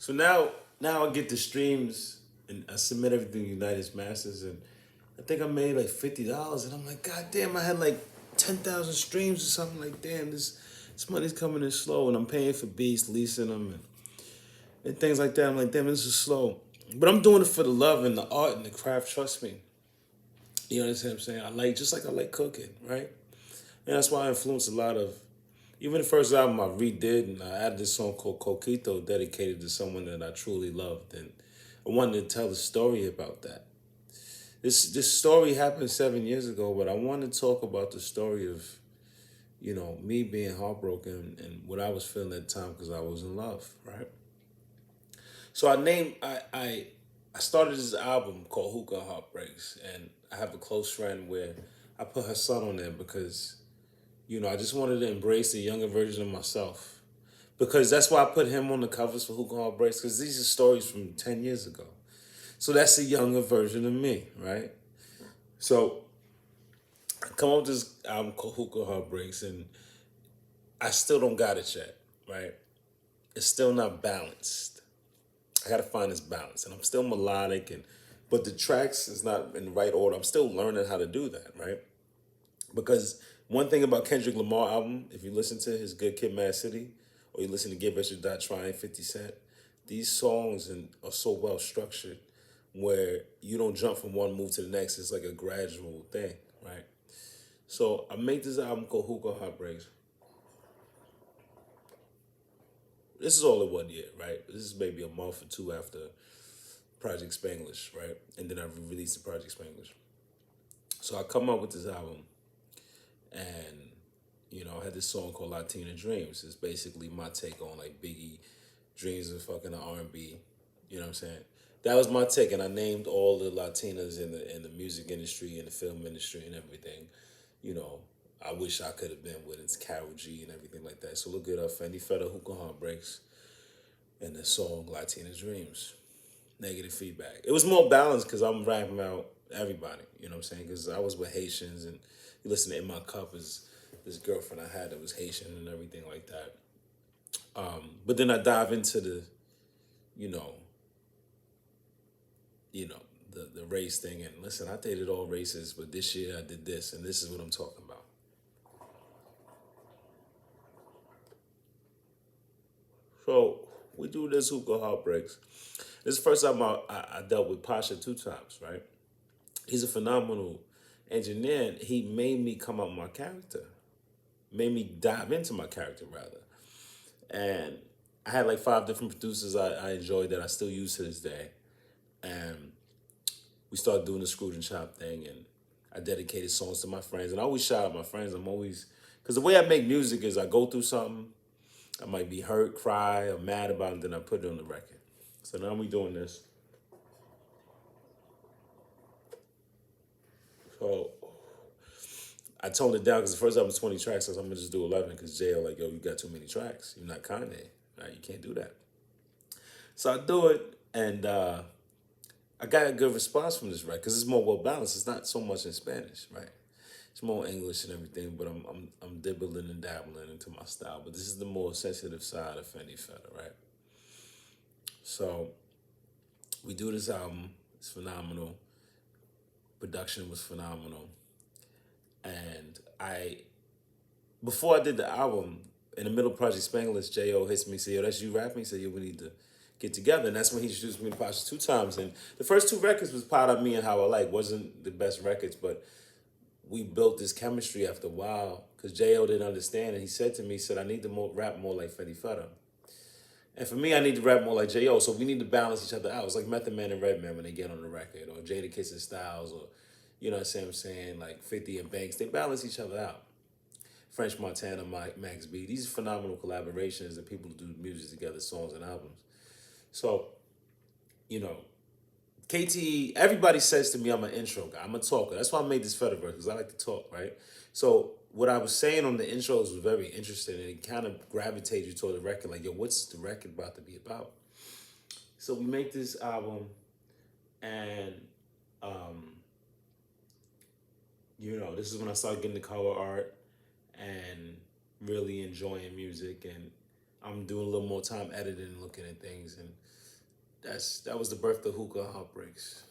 So now I get the streams and I submit everything to United Masters and I think I made like $50 and I'm like, God damn, I had like 10,000 streams or something like damn, this money's coming in slow and I'm paying for beats, leasing them and things like that. I'm like, damn, this is slow. But I'm doing it for the love and the art and the craft, trust me. You know what I'm saying? I like just like I like cooking, right? And that's why I influenced a lot of even the first album I redid and I added this song called Coquito dedicated to someone that I truly loved and I wanted to tell a story about that. This story happened 7 years ago, but I want to talk about the story of, me being heartbroken and what I was feeling at the time because I was in love, right? So I started this album called Hookah Heartbreaks and I have a close friend where I put her son on there because I just wanted to embrace the younger version of myself. Because that's why I put him on the covers for Hookah Heartbreaks, because these are stories from 10 years ago. So that's a younger version of me, right? So I come up with this album called Hookah Heartbreaks, and I still don't got it yet, right? It's still not balanced. I gotta find this balance, and I'm still melodic, but the tracks is not in the right order. I'm still learning how to do that, right? Because one thing about Kendrick Lamar album, if you listen to his Good Kid, Mad City, or you listen to Get Rich or Die Trying, 50 Cent, these songs are so well structured where you don't jump from one move to the next. It's like a gradual thing, right? So I made this album called Hookah Heartbreaks. This is all in 1 year, right? This is maybe a month or two after Project Spanglish, right? And then I released the Project Spanglish. So I come up with this album and I had this song called Latina Dreams. It's basically my take on like Biggie, Dreams of fucking R&B. You know what I'm saying? That was my take, and I named all the Latinas in the music industry and the film industry and everything. You know, I wish I could have been with it's Carol G and everything like that. So look it up, Fendi Feta, Hookah Heartbreaks, and the song Latina Dreams. Negative feedback. It was more balanced because I'm rapping out everybody. You know what I'm saying? Because I was with Haitians, and you listen to In My Cup is this girlfriend I had that was Haitian and everything like that. But then I dive into you know, you know, the race thing. And listen, I dated all races, but this year I did this, and this is what I'm talking about. So we do this Hookah Heartbreaks. This is the first time I dealt with Pasha 2 times, right? He's a phenomenal engineer. And he made me come up with my character, made me dive into my character rather. And I had like 5 different producers I enjoyed that I still use to this day. And we started doing the Scrooge and Chop thing, and I dedicated songs to my friends. And I always shout out my friends. I'm always, because the way I make music is I go through something, I might be hurt, cry, or mad about it, then I put it on the record. So now we doing this. So I toned it down because the first album was 20 tracks. So I'm gonna just do 11 because JL like, yo, you got too many tracks. You're not Kanye. Right? You can't do that. So I do it, and I got a good response from this record because it's more well balanced. It's not so much in Spanish, right? It's more English and everything, but I'm dibbling and dabbling into my style. But this is the more sensitive side of Fendi Feta, right? So we do this album. It's phenomenal. Production was phenomenal, and before I did the album, in the middle of Project Spanglish, J.O. hits me, say, yo, that's you rapping? He said, yo, we need to get together. And that's when he introduced me to Pasha 2 times. And the first 2 records was Part of Me and How I Like. Wasn't the best records, but we built this chemistry after a while because J.O. didn't understand. And he said to me, he said, I need to rap more like Fetty Feta. And for me, I need to rap more like J.O. So we need to balance each other out. It's like Method Man and Redman when they get on the record, or Jada Kiss and Styles, or, you know what I'm saying, like 50 and Banks. They balance each other out. French Montana, Max B. These are phenomenal collaborations and people who do music together, songs and albums. So, you know, KT, everybody says to me I'm an intro guy. I'm a talker. That's why I made this Feta record, because I like to talk, right? So what I was saying on the intros was very interesting, and it kind of gravitated you toward the record, like, yo, what's the record about to be about? So we make this album, and, this is when I started getting the color art and really enjoying music. And I'm doing a little more time editing and looking at things, and that was the birth of Hookah Heartbreaks.